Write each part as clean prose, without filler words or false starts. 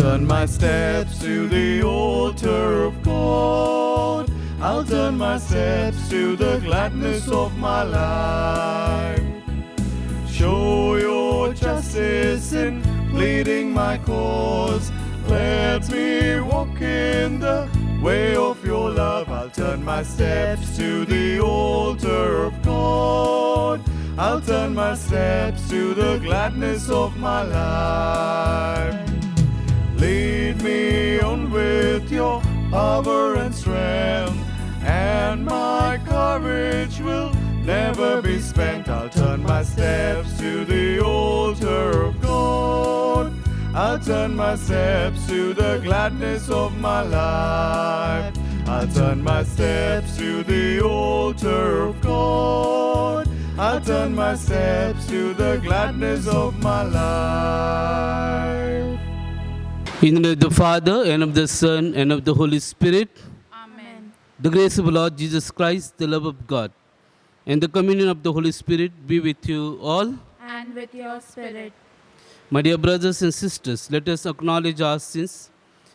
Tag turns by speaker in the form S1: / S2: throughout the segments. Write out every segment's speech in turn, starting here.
S1: turn my steps to the altar of God. I'll turn my steps to the gladness of my life. Show your justice in pleading my cause. Let me walk in the way of your love. I'll turn my steps to the altar of God. I'll turn my steps to the gladness of my life. Lead me on with your power and strength, and my courage will never be spent. I'll turn my steps to the altar of God. I'll turn my steps to the gladness of my life. I'll turn my steps to the altar of God. I'll turn my steps to the gladness of my life.
S2: In the name of the Father, and of the Son, and of the Holy Spirit.
S3: Amen.
S2: The grace of our Lord Jesus Christ, the love of God, and the communion of the Holy Spirit be with you all.
S3: And with your spirit.
S2: My dear brothers and sisters, let us acknowledge our sins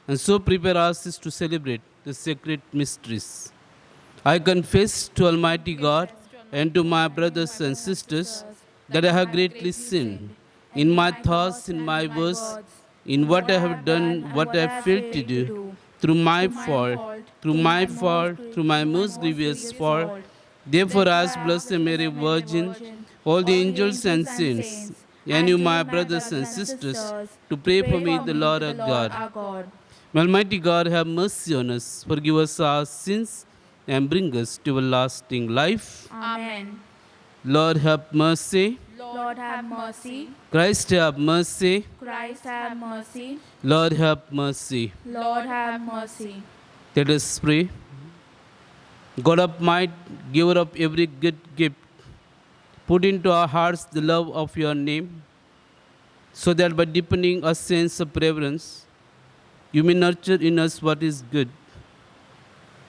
S2: and so prepare ourselves to celebrate the sacred mysteries. I confess to Almighty God and to my brothers and sisters that I have greatly sinned in my thoughts, in my words, in what I have done, what I have failed to do, through my fault, through my most grievous fault. Therefore, as Blessed Mary Virgin, all the angels and saints, and you, my brothers and sisters, to pray for me, the Lord our God. May Almighty God have mercy on us, forgive us our sins, and bring us to everlasting life.
S3: Amen.
S2: Lord, have mercy.
S3: Lord, have mercy.
S2: Christ, have mercy.
S3: Christ, have mercy.
S2: Lord, have mercy.
S3: Lord, have mercy.
S2: Let us pray. God of might, giver of every good gift, put into our hearts the love of your name, so that by deepening a sense of reverence, you may nurture in us what is good,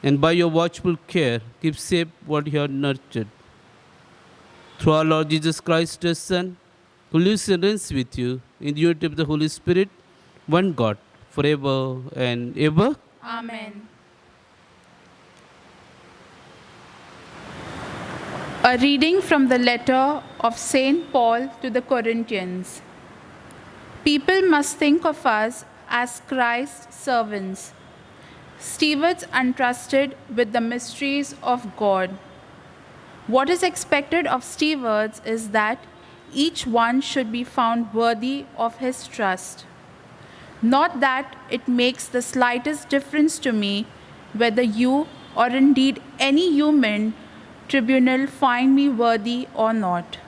S2: and by your watchful care, keep safe what you have nurtured. Through our Lord Jesus Christ, your Son, who lives and reigns with you in the unity of the Holy Spirit, one God, forever and ever.
S3: Amen. A reading from the letter of St. Paul to the Corinthians. People must think of us as Christ's servants, stewards entrusted with the mysteries of God. What is expected of stewards is that each one should be found worthy of his trust. Not that it makes the slightest difference to me whether you, or indeed any human tribunal, find me worthy or not.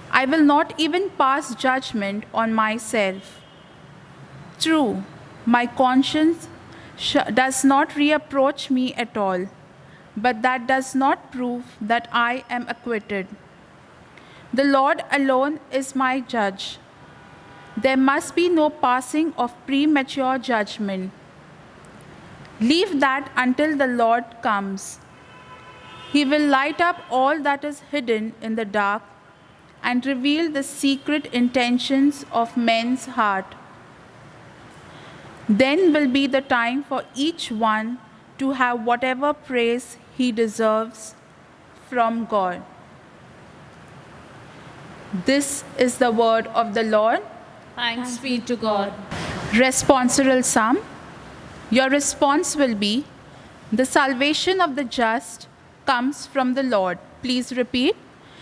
S3: I will not even pass judgment on myself. True, my conscience does not reproach me at all, but that does not prove that I am acquitted. The Lord alone is my judge. There must be no passing of premature judgment. Leave that until the Lord comes. He will light up all that is hidden in the dark and reveal the secret intentions of men's heart. Then will be the time for each one to have whatever praise he deserves from God. This is the word of the Lord.
S4: Thanks be to God.
S3: Responsorial Psalm. Your response will be, the salvation of the just comes from the Lord. Please repeat.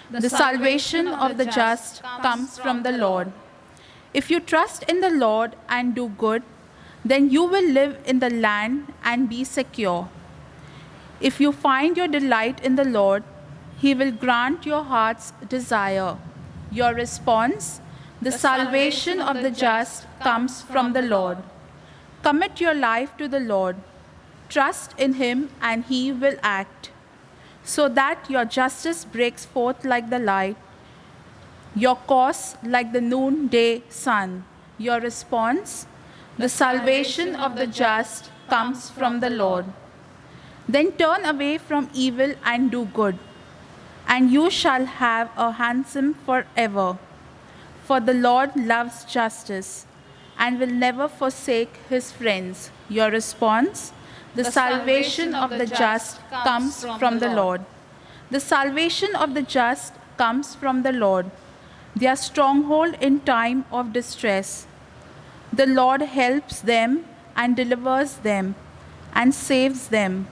S3: The salvation of the just comes from the Lord. If you trust in the Lord and do good, then you will live in the land and be secure. If you find your delight in the Lord, He will grant your heart's desire. Your response, the salvation of the just comes from the Lord. Commit your life to the Lord. Trust in Him and He will act, so that your justice breaks forth like the light, your cause like the noonday sun. Your response, the salvation of the just comes from the Lord. Then turn away from evil and do good, and you shall have a ransom forever. For the Lord loves justice and will never forsake his friends. Your response? The salvation of the just comes from the Lord. The salvation of the just comes from the Lord, their stronghold in time of distress. The Lord helps them and delivers them and saves them,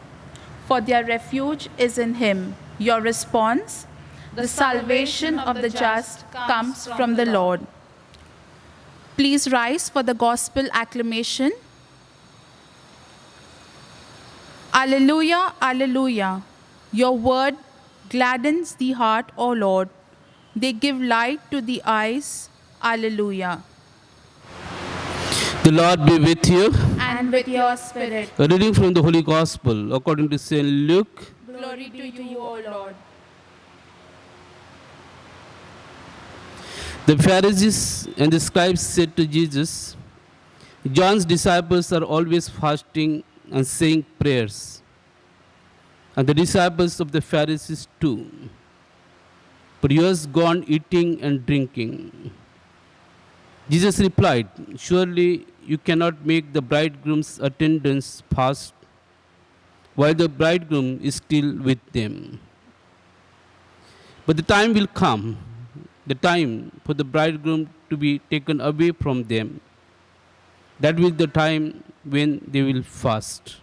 S3: for their refuge is in him. Your response? The salvation of the just comes from the Lord. Please rise for the gospel acclamation. Alleluia, alleluia. Your word gladdens the heart, O Lord. They give light to the eyes. Alleluia.
S2: The Lord be with you.
S3: And with your spirit.
S2: A reading from the Holy Gospel according to St. Luke.
S3: Glory to you, O Lord.
S2: The Pharisees and the scribes said to Jesus, John's disciples are always fasting and saying prayers, and the disciples of the Pharisees too. But yours go on eating and drinking. Jesus replied, surely you cannot make the bridegroom's attendants fast while the bridegroom is still with them. But the time will come, the time for the bridegroom to be taken away from them. That will be the time when they will fast.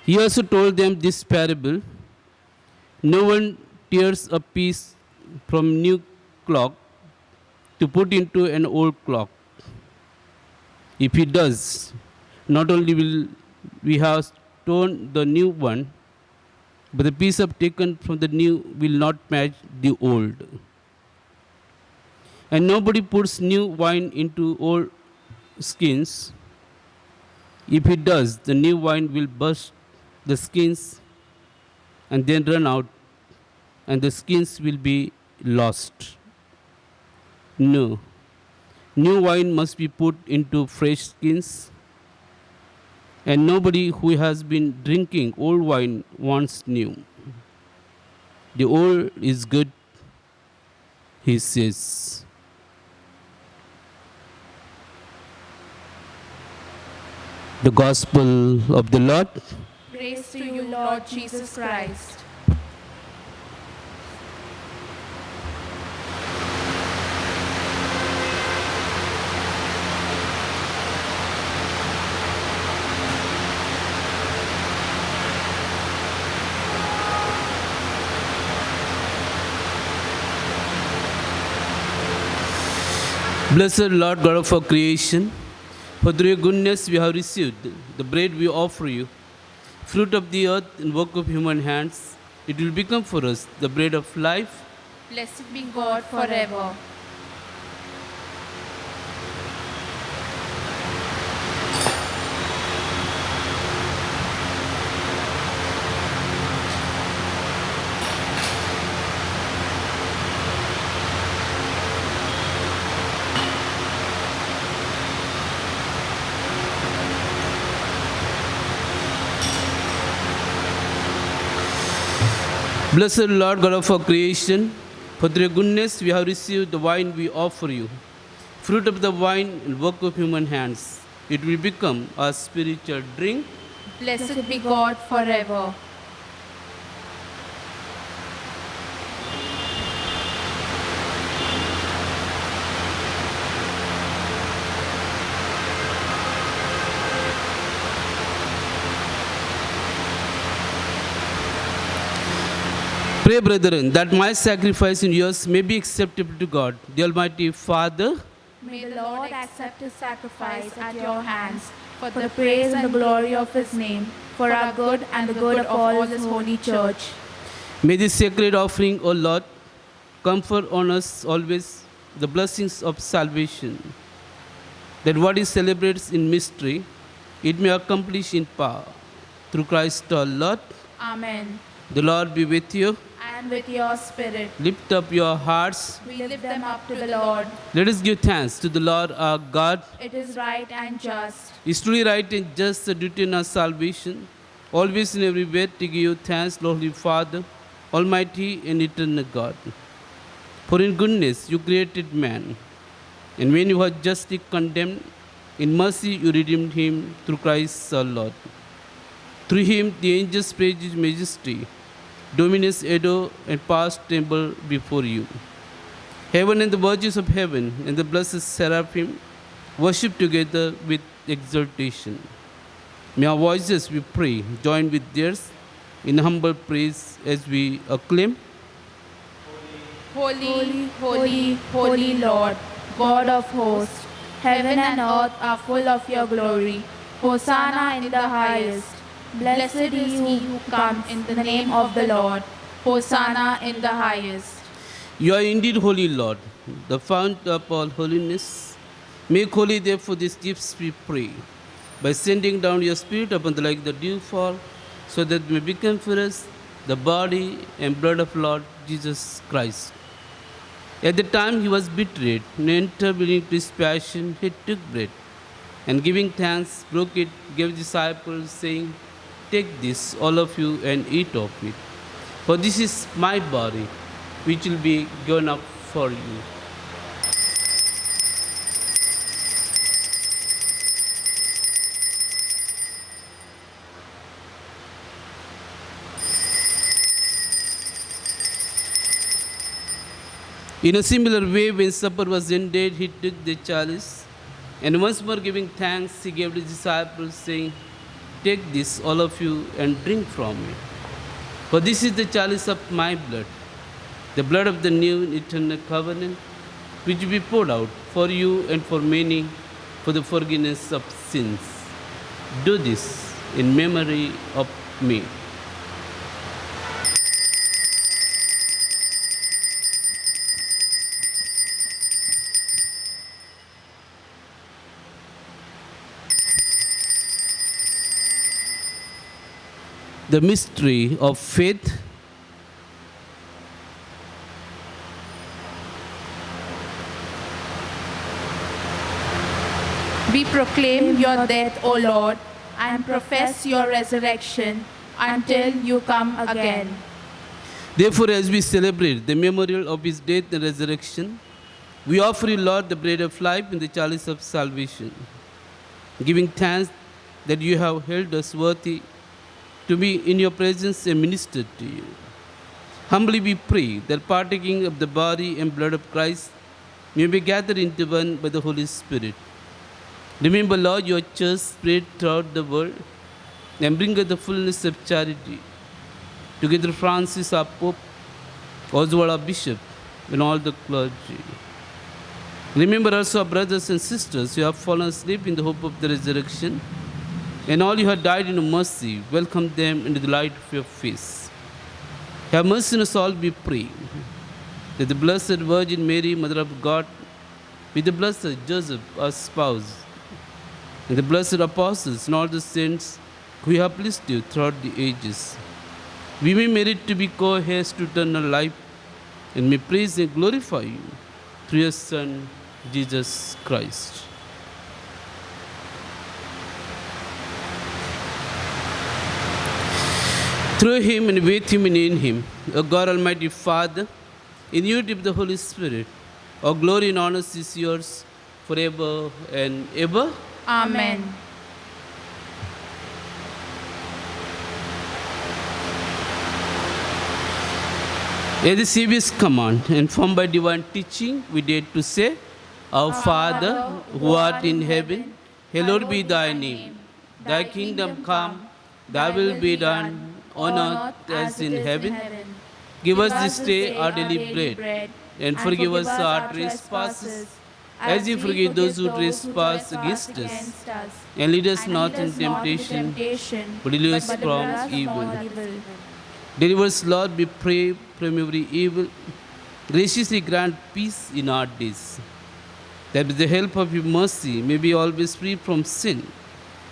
S2: He also told them this parable. No one tears a piece from new cloth to put into an old cloth. If he does, not only will we have torn the new one, but the piece of taken from the new will not match the old. And nobody puts new wine into old skins. If he does, the new wine will burst the skins and then run out, and the skins will be lost. No. New wine must be put into fresh skins, and nobody who has been drinking old wine wants new. The old is good, he says. The Gospel of the Lord.
S3: Praise to you, Lord Jesus Christ.
S2: Blessed Lord God of our creation, for through your goodness we have received the bread we offer you, fruit of the earth and work of human hands. It will become for us the bread of life.
S3: Blessed be God forever.
S2: Blessed Lord God of our creation, for through your goodness we have received the wine we offer you, fruit of the vine and work of human hands. It will become our spiritual drink.
S3: Blessed be God forever.
S2: Pray, brethren, that my sacrifice and yours may be acceptable to God, the Almighty Father.
S3: May the Lord accept his sacrifice at your hands for the praise and the glory of his name, for our good and the good of all his holy church.
S2: May this sacred offering, O Lord, confer on us always the blessings of salvation, that what is celebrated in mystery, it may accomplish in power. Through Christ our Lord.
S3: Amen.
S2: The Lord be with you.
S3: And with your spirit.
S2: Lift up your hearts.
S3: We lift them up to the Lord.
S2: Let us give thanks to the Lord our God.
S3: It is right and just.
S2: It is truly right and just the duty in our salvation, always and everywhere to give you thanks, Holy Father, Almighty and eternal God. For in goodness you created man, And when you were justly condemned, in mercy you redeemed him through Christ our Lord. Through him the angels praise his majesty, dominions adore and past tremble before you. Heaven and the virtues of heaven and the blessed seraphim worship together with exultation. May our voices, we pray, join with theirs in humble praise as we acclaim.
S4: Holy, holy, holy Lord, God of hosts, heaven and earth are full of your glory. Hosanna in the highest. Blessed is he who comes in the name of the Lord. Hosanna in the highest.
S2: You are indeed holy, Lord, the fount of all holiness. Make holy, therefore, these gifts, we pray, by sending down your Spirit upon the like the dewfall, so that may become for us the body and blood of Lord Jesus Christ. At the time he was betrayed, and entered into his passion, he took bread, and giving thanks, broke it, gave the disciples, saying, Take this, all of you, and eat of it. For this is my body, which will be given up for you. In a similar way, when supper was ended, he took the chalice, and once more giving thanks, he gave to the disciples, saying, Take this, all of you, and drink from it. For this is the chalice of my blood, the blood of the new and eternal covenant, which will be poured out for you and for many for the forgiveness of sins. Do this in memory of me. The mystery of faith.
S4: We proclaim your death, O Lord, and profess your resurrection until you come again.
S2: Therefore, as we celebrate the memorial of his death and resurrection, we offer you, Lord, the bread of life and the chalice of salvation, giving thanks that you have held us worthy to be in your presence and minister to you. Humbly we pray that partaking of the body and blood of Christ may be gathered into one by the Holy Spirit. Remember, Lord, your church spread throughout the world and bring us the fullness of charity. Together, Francis, our Pope, Oswald, our Bishop, and all the clergy. Remember also our brothers and sisters who have fallen asleep in the hope of the resurrection, and all you have died in mercy, welcome them into the light of your face. Have mercy on us all, we pray, that the Blessed Virgin Mary, Mother of God, with the Blessed Joseph, our spouse, and the blessed apostles and all the saints who have pleased you throughout the ages, we may merit to be co-heirs to eternal life, and may praise and glorify you through your Son, Jesus Christ. Through him and with him and in him, O God Almighty Father, in unity of the Holy Spirit, all glory and honor is yours forever and ever.
S4: Amen.
S2: At the Savior's command, informed by divine teaching, we dare to say, Our Father, who art in heaven, hallowed be thy name. Thy kingdom come, thy will be done, on earth as in heaven. Give us this day our daily bread, and forgive us our trespasses, as we forgive those who trespass against us. And lead us not in temptation, but deliver us from evil. Deliver us, Lord, we pray, from every evil. Graciously grant peace in our days, that with the help of your mercy may be always free from sin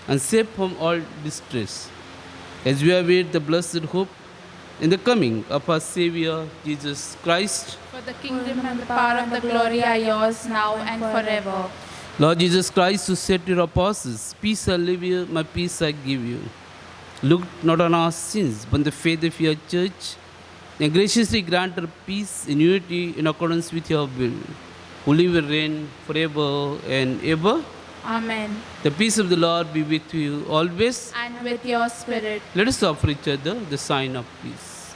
S2: and safe from all distress, as we await the blessed hope in the coming of our Savior, Jesus Christ.
S3: For the kingdom and the power and the glory are yours now and forever.
S2: Lord Jesus Christ, who said to your apostles, Peace I leave you, my peace I give you. Look not on our sins, but on the faith of your church, and graciously grant her peace in unity in accordance with your will. who live and reign forever and ever.
S4: Amen.
S2: The peace of the Lord be with you always.
S4: And with your spirit.
S2: Let us offer each other the sign of peace.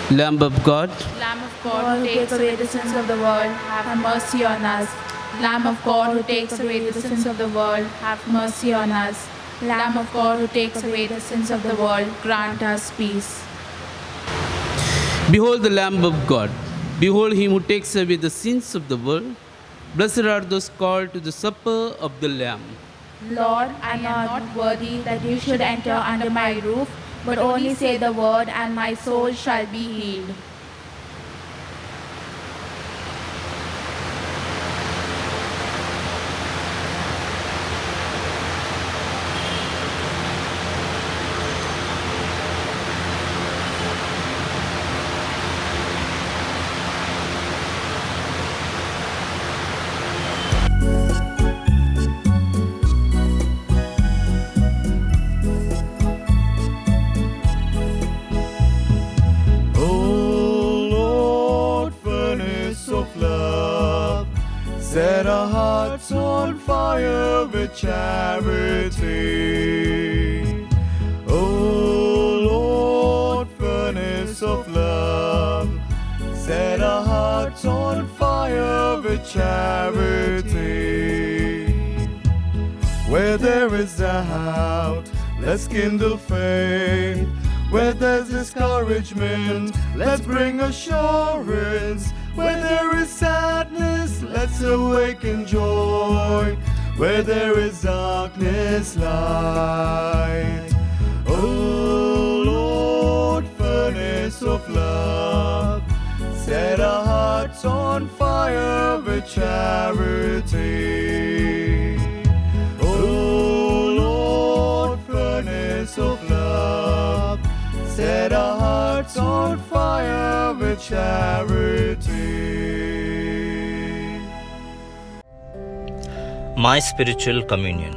S2: Lamb of God,
S4: Lamb of God, who takes away the sins of the world, have mercy on us. Lamb of God, who takes away the sins of the world, have mercy on us. Lamb of God, who takes away the sins of the world, grant us peace.
S2: behold the Lamb of God. Behold him who takes away the sins of the world. Blessed are those called to the supper of the Lamb.
S4: Lord, I am not worthy that you should enter under my roof, but only say the word, and my soul shall be healed.
S1: Oh Lord, furnace of love, set our hearts on fire with charity. Oh Lord, furnace of love, set our hearts on fire with charity. Where there is doubt, let's kindle faith. Where there's discouragement, let's bring assurance. Where there is sadness, let's awaken joy. Where there is darkness, light. Oh Lord, furnace of love, set our hearts on fire with charity. Oh Lord, furnace of love, set our hearts on fire with charity.
S5: My spiritual communion.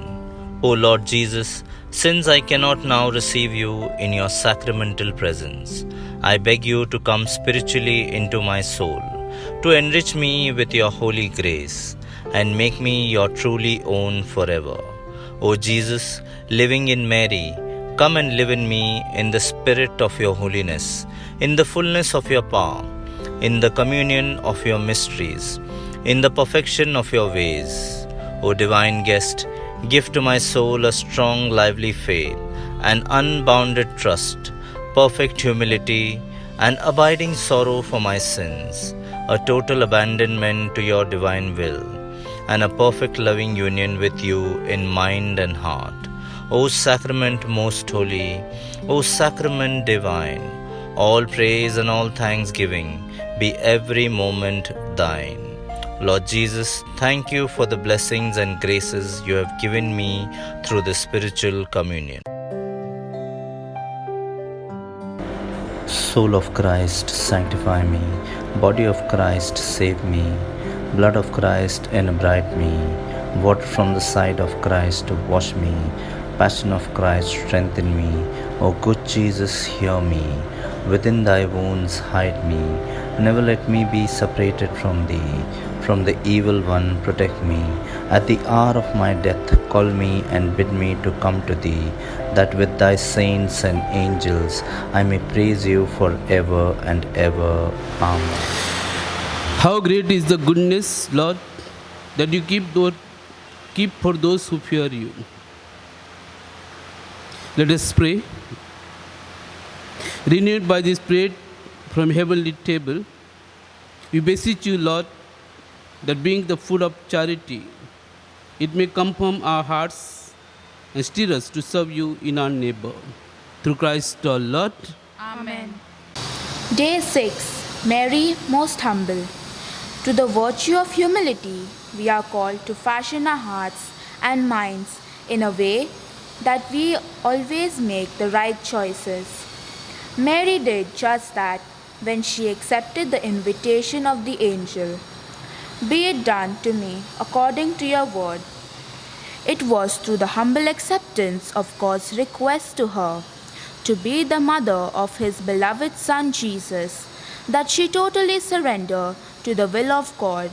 S5: O Lord Jesus, since I cannot now receive you in your sacramental presence, I beg you to come spiritually into my soul, to enrich me with your holy grace, and make me your truly own forever. O Jesus, living in Mary, come and live in me in the spirit of your holiness, in the fullness of your power, in the communion of your mysteries, in the perfection of your ways. O divine guest, give to my soul a strong, lively faith, an unbounded trust, perfect humility, and abiding sorrow for my sins, a total abandonment to your divine will, and a perfect loving union with you in mind and heart. O sacrament most holy, O sacrament divine, all praise and all thanksgiving be every moment thine. Lord Jesus, thank you for the blessings and graces you have given me through the spiritual communion. Soul of Christ, sanctify me. Body of Christ, save me. Blood of Christ, inebriate me. Water from the side of Christ, wash me. Passion of Christ, strengthen me. O good Jesus, hear me. Within thy wounds hide me. Never let me be separated from thee. From the evil one protect me. At the hour of my death call me and bid me to come to thee, that with thy saints and angels I may praise you forever and ever. Amen.
S2: how great is the goodness, Lord, that you keep for those who fear you. Let us pray. Renewed by this bread from heavenly table, we beseech you, Lord, that being the food of charity, it may confirm our hearts and stir us to serve you in our neighbor. Through Christ our Lord.
S4: Amen.
S6: Day 6. Mary, most humble. To the virtue of humility, we are called to fashion our hearts and minds in a way that we always make the right choices. Mary did just that when she accepted the invitation of the angel. Be it done to me according to your word. It was through the humble acceptance of God's request to her to be the mother of his beloved Son Jesus that she totally surrendered to the will of God.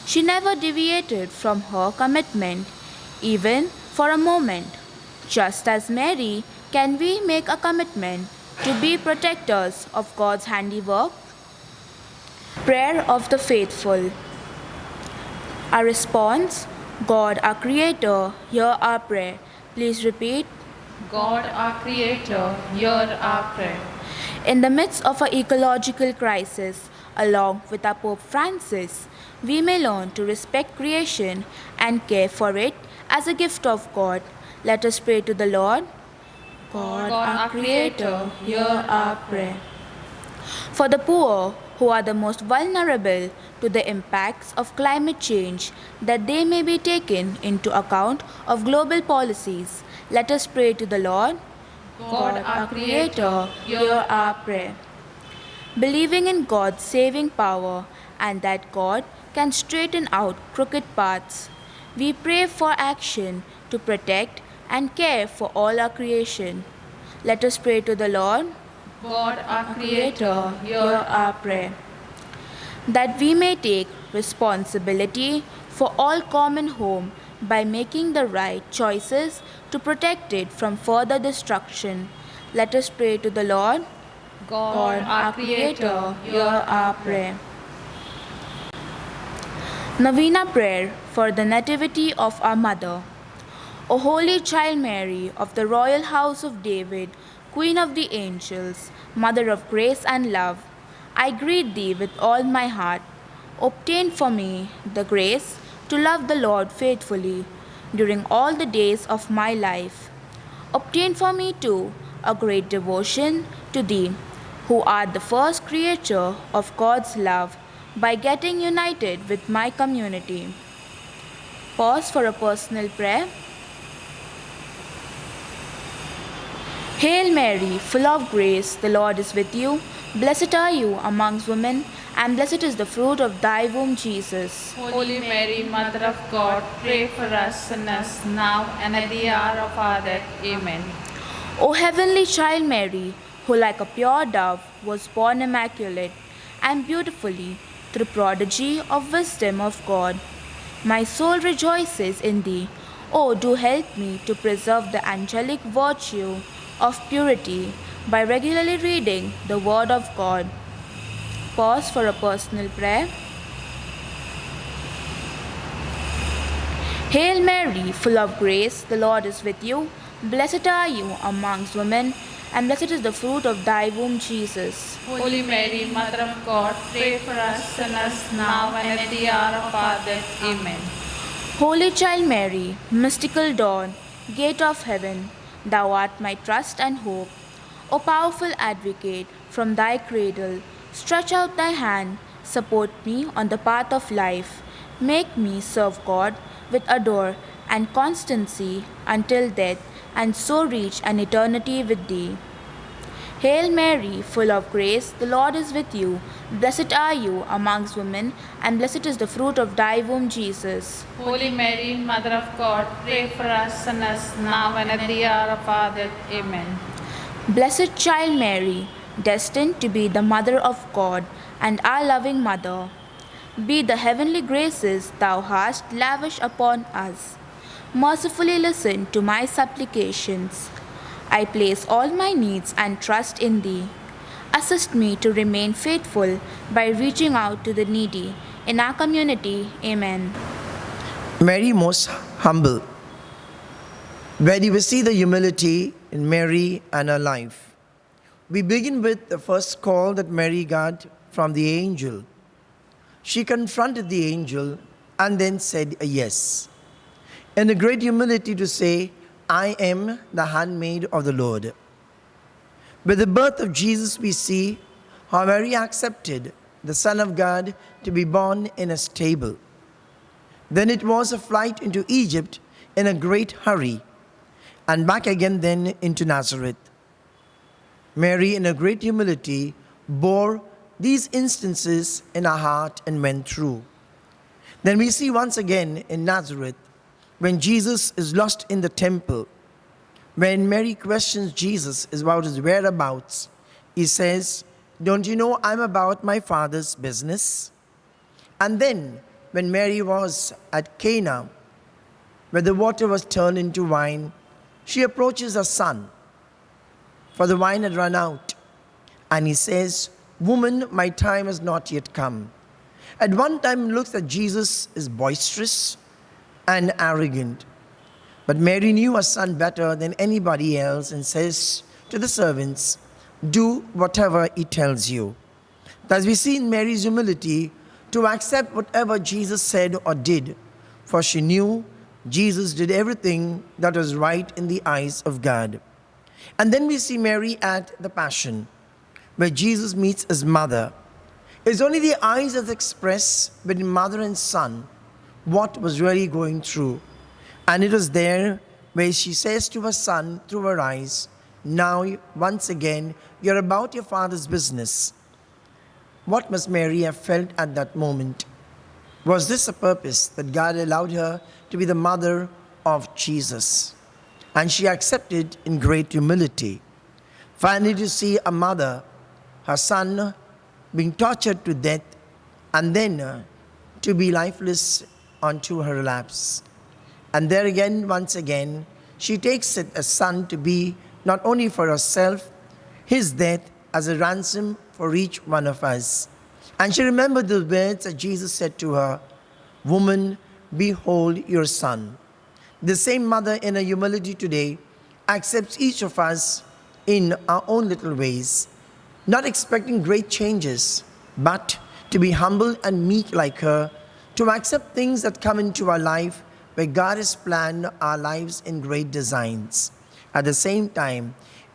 S6: She never deviated from her commitment, even for a moment. Just as Mary, can we make a commitment to be protectors of God's handiwork? Prayer of the Faithful. Our response: God, our Creator, hear our prayer. Please repeat.
S3: God, our Creator, hear our prayer.
S6: In the midst of an ecological crisis, along with our Pope Francis, we may learn to respect creation and care for it as a gift of God. Let us pray to the Lord. God, our Creator, hear our prayer. For the poor, who are the most vulnerable to the impacts of climate change, that they may be taken into account of global policies, let us pray to the Lord.
S3: God, our Creator,
S6: hear our prayer. Believing in God's saving power and that God can straighten out crooked paths, we pray for action to protect and care for all our creation. Let us pray to the Lord.
S3: God, our Creator,
S6: hear our prayer. That we may take responsibility for all common home by making the right choices to protect it from further destruction. Let us pray to the Lord.
S3: God, our Creator,
S6: hear our prayer. Novena Prayer for the Nativity of our Mother. O Holy Child Mary, of the Royal House of David, Queen of the Angels, Mother of Grace and Love, I greet Thee with all my heart. Obtain for me the grace to love the Lord faithfully during all the days of my life. Obtain for me too a great devotion to Thee, who art the first creature of God's love, by getting united with my community. Pause for a personal prayer. Hail Mary, full of grace, the Lord is with you. Blessed are you amongst women, and blessed is the fruit of thy womb, Jesus.
S3: Holy Mary, Mother of God, pray for us sinners, now and at the hour of our death. Amen.
S6: O heavenly child Mary, who like a pure dove was born immaculate and beautifully through prodigy of wisdom of God, my soul rejoices in thee. O do help me to preserve the angelic virtue of purity by regularly reading the Word of God. Pause for a personal prayer. Hail Mary, full of grace, the Lord is with you. Blessed are you amongst women, and blessed is the fruit of thy womb, Jesus.
S3: Holy Mary, Mother of God, pray for us sinners, now and at the hour of our death. Amen.
S6: Holy Child Mary, mystical dawn, gate of heaven, thou art my trust and hope. O powerful advocate, from thy cradle, stretch out thy hand, support me on the path of life. Make me serve God with ardor and constancy until death, and so reach an eternity with thee. Hail Mary, full of grace, the Lord is with you. Blessed are you amongst women, and blessed is the fruit of thy womb, Jesus.
S3: Holy Mary, Mother of God, pray for us sinners, now and at the hour of our death. Amen.
S6: Blessed Child Mary, destined to be the Mother of God and our loving Mother, be the heavenly graces thou hast lavished upon us. Mercifully listen to my supplications. I place all my needs and trust in thee. Assist me to remain faithful by reaching out to the needy in our community. Amen.
S7: Mary most humble. Where do we see the humility in Mary and her life? We begin with the first call that Mary got from the angel. She confronted the angel and then said a yes. In a great humility to say, I am the handmaid of the Lord. With the birth of Jesus, we see how Mary accepted the Son of God to be born in a stable. Then it was a flight into Egypt in a great hurry, and back again then into Nazareth. Mary, in a great humility, bore these instances in her heart and went through. Then we see once again in Nazareth, when Jesus is lost in the temple, when Mary questions Jesus about his whereabouts, he says, don't you know I'm about my Father's business? And then, when Mary was at Cana, where the water was turned into wine, she approaches her son, for the wine had run out. And he says, "Woman, my time has not yet come." At one time, it looks that Jesus is boisterous and arrogant. But Mary knew her son better than anybody else and says to the servants, "Do whatever he tells you." Thus we see in Mary's humility to accept whatever Jesus said or did, for she knew Jesus did everything that was right in the eyes of God. And then we see Mary at the Passion, where Jesus meets his mother. It's only the eyes that express between mother and son what was really going through. And it was there where she says to her son through her eyes, "Now, once again, you're about your Father's business." What must Mary have felt at that moment? Was this a purpose that God allowed her to be the mother of Jesus? And she accepted in great humility. Finally, to see a mother, her son, being tortured to death, and then to be lifeless onto her laps. And there again, once again, she takes it as son to be not only for herself, his death as a ransom for each one of us. And she remembered the words that Jesus said to her, "Woman, behold your son." The same mother in her humility today accepts each of us in our own little ways, not expecting great changes, but to be humble and meek like her, to accept things that come into our life where God has planned our lives in great designs. At the same time,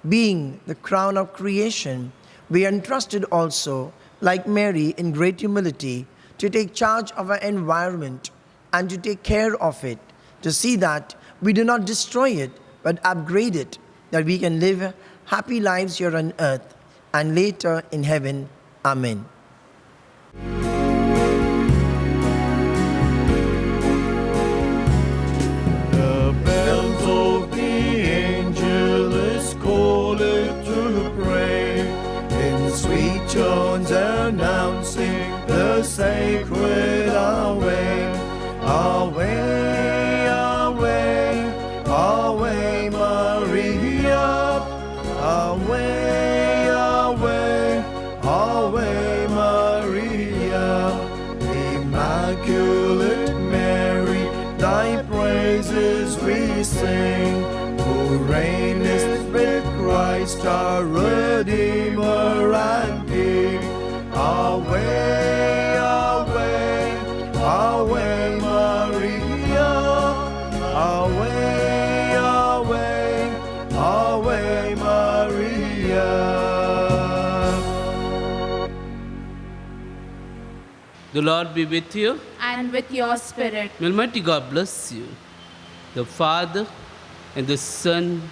S7: being the crown of creation, we are entrusted also, like Mary, in great humility, to take charge of our environment and to take care of it, to see that we do not destroy it, but upgrade it, that we can live happy lives here on earth and later in heaven. Amen.
S1: The bells of the angels call it to pray, in sweet tones announcing the sacred our way, our way, our way, our way, Maria, our way, our way, our way, Maria. Immaculate Mary, thy praises we sing, who reignest with Christ our Redeemer and King. Our way, our way, our way, Maria, our way, our way, our way, Maria.
S2: The Lord be with you.
S4: And with your spirit.
S2: May Almighty God bless you, the Father, and the Son,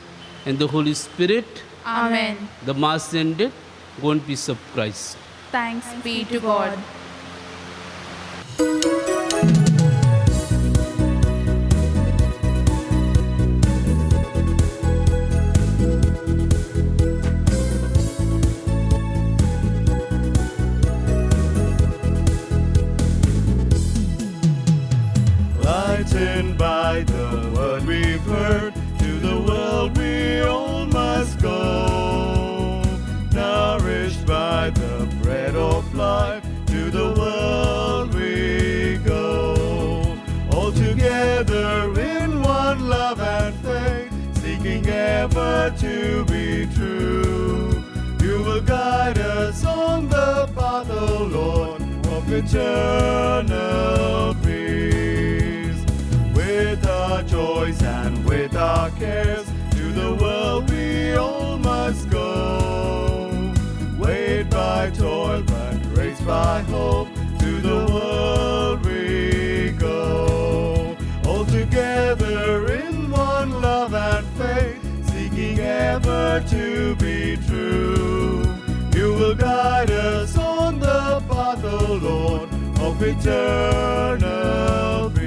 S2: and the Holy Spirit.
S4: Amen.
S2: The Mass ended. Go in peace of Christ.
S4: Thanks be to God.
S1: Lightened by the word we've heard, to the world we all must go. Nourished by the bread of life, to the world we go. All together in one love and faith, seeking ever to be true. You will guide us on the path, O Lord, of eternal peace. With our joys and with our cares, to the world we all must go. Weighed by toil but raised by hope, to the world we go. All together in one love and faith, seeking ever to be true. You will guide us on the path, O Lord, of eternal peace.